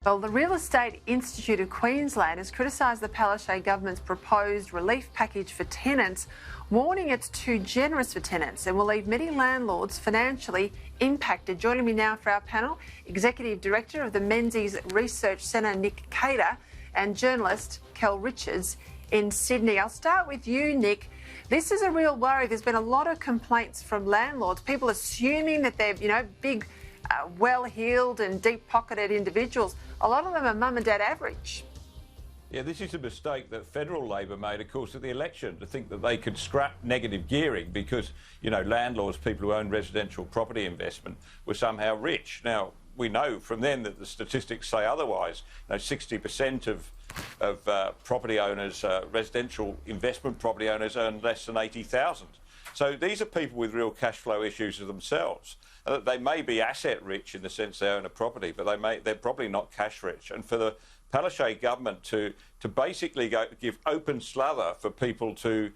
Well, the Real Estate Institute of Queensland has criticised the Palaszczuk government's proposed relief package for tenants, warning it's too generous for tenants and will leave many landlords financially impacted. Joining me now for our panel, Executive Director of the Menzies Research Centre, Nick Cater, and journalist Kel Richards in Sydney. I'll start with you, Nick. This is a real worry. There's been a lot of complaints from landlords, people assuming that they're, big, well-heeled and deep-pocketed individuals. A lot of them are mum and dad average. Yeah, this is a mistake that federal Labor made, of course, at the election, to think that they could scrap negative gearing because, landlords, people who own residential property investment, were somehow rich. Now, we know from then that the statistics say otherwise. 60% of property owners, residential investment property owners, earn less than $80,000. So these are people with real cash flow issues of themselves. They may be asset rich in the sense they own a property, but they're probably not cash rich. And for the Palaszczuk government to basically give open slather for people to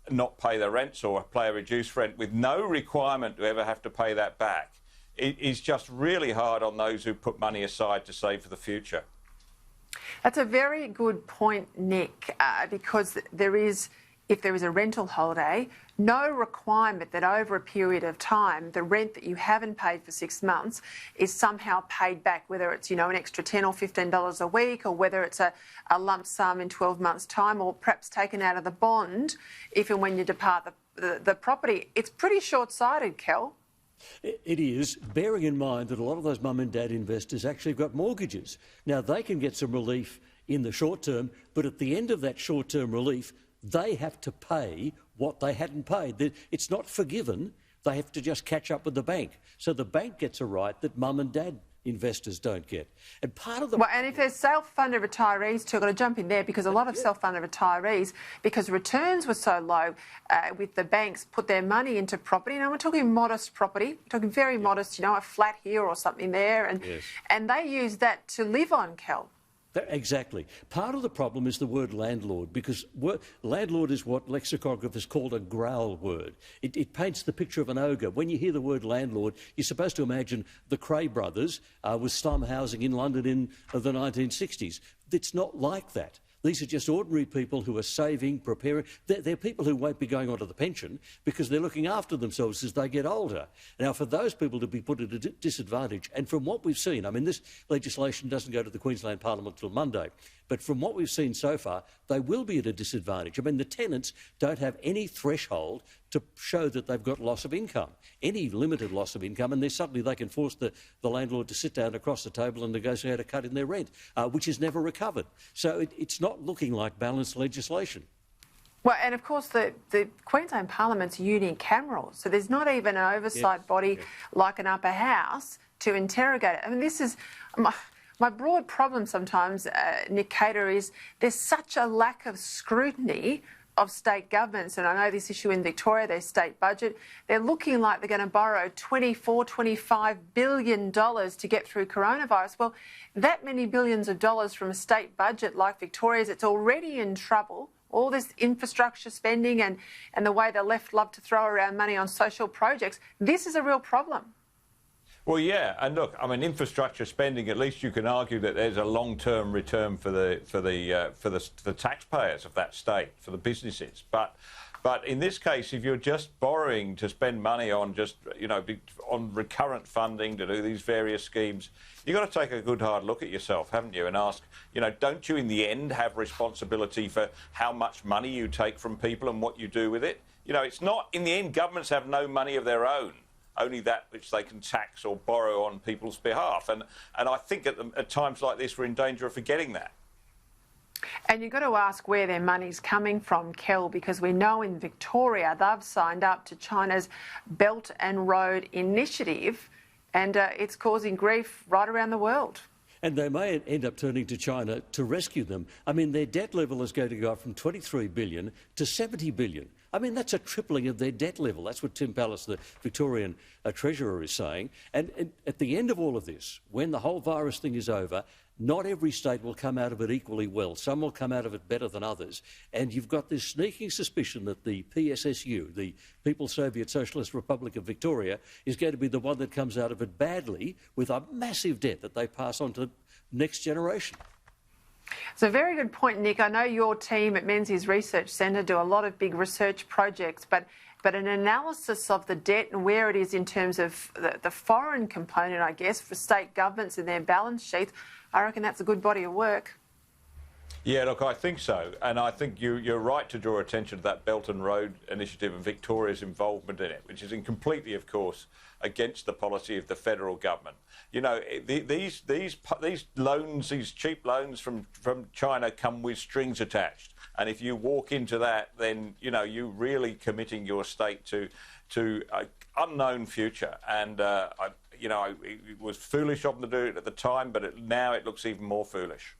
not pay their rents or pay a reduced rent with no requirement to ever have to pay that back, it is just really hard on those who put money aside to save for the future. That's a very good point, Nick, because if there is a rental holiday, no requirement that over a period of time, the rent that you haven't paid for 6 months is somehow paid back, whether it's, an extra $10 or $15 a week, or whether it's a lump sum in 12 months' time, or perhaps taken out of the bond if and when you depart the property. It's pretty short-sighted, Kel. It is, bearing in mind that a lot of those mum and dad investors actually got mortgages. Now, they can get some relief in the short term, but at the end of that short-term relief, they have to pay what they hadn't paid. It's not forgiven. They have to just catch up with the bank. So the bank gets a right that mum and dad investors don't get. And part of the... Well, and if there's self-funded retirees too, I've got to jump in there, because a lot of self-funded retirees, because returns were so low with the banks, put their money into property. Now, we're talking modest property, we're talking very modest, a flat here or something there, and they use that to live on, Kel. Exactly. Part of the problem is the word landlord, because landlord is what lexicographers call a growl word. It paints the picture of an ogre. When you hear the word landlord, you're supposed to imagine the Cray brothers with slum housing in London in the 1960s. It's not like that. These are just ordinary people who are saving, preparing. They're people who won't be going onto the pension because they're looking after themselves as they get older. Now, for those people to be put at a disadvantage, and from what we've seen, this legislation doesn't go to the Queensland Parliament till Monday, but from what we've seen so far, they will be at a disadvantage. The tenants don't have any threshold to show that they've got loss of income, any limited loss of income, and suddenly they can force the landlord to sit down across the table and negotiate a cut in their rent, which is never recovered. So it's not looking like balanced legislation. Well, and of course the Queensland Parliament's unicameral, so there's not even an oversight body like an upper house to interrogate it. This is... My broad problem sometimes, Nick Cater, is there's such a lack of scrutiny of state governments, and I know this issue in Victoria, their state budget, they're looking like they're going to borrow $25 billion to get through coronavirus. Well, that many billions of dollars from a state budget like Victoria's, it's already in trouble. All this infrastructure spending and the way the left love to throw around money on social projects, this is a real problem. Well, yeah, and look, infrastructure spending, at least you can argue that there's a long-term return for the taxpayers of that state, for the businesses. But in this case, if you're just borrowing to spend money on on recurrent funding to do these various schemes, you've got to take a good hard look at yourself, haven't you, and ask, don't you in the end have responsibility for how much money you take from people and what you do with it? It's not, in the end, governments have no money of their own, only that which they can tax or borrow on people's behalf. And I think at times like this, we're in danger of forgetting that. And you've got to ask where their money's coming from, Kel, because we know in Victoria they've signed up to China's Belt and Road Initiative, and it's causing grief right around the world. And they may end up turning to China to rescue them. Their debt level is going to go up from $23 billion to $70 billion. That's a tripling of their debt level. That's what Tim Pallas, the Victorian Treasurer, is saying. And at the end of all of this, when the whole virus thing is over, not every state will come out of it equally well. Some will come out of it better than others. And you've got this sneaking suspicion that the PSSU, the People's Soviet Socialist Republic of Victoria, is going to be the one that comes out of it badly with a massive debt that they pass on to next generation. It's a very good point, Nick. I know your team at Menzies Research Centre do a lot of big research projects, but an analysis of the debt and where it is in terms of the foreign component, I guess, for state governments and their balance sheets, I reckon that's a good body of work. Yeah, look, I think so. And I think you're right to draw attention to that Belt and Road Initiative and Victoria's involvement in it, which is completely, of course, against the policy of the federal government. You know, these loans, these cheap loans from China come with strings attached. And if you walk into that, then, you know, you're really committing your state to an unknown future. And, it was foolish of them to do it at the time, but now it looks even more foolish.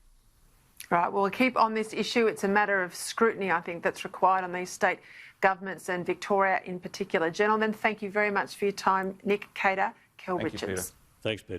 Right, well, we'll keep on this issue. It's a matter of scrutiny, I think, that's required on these state governments and Victoria in particular. Gentlemen, thank you very much for your time. Nick, Cater, Kel Richards. Thanks, Peter.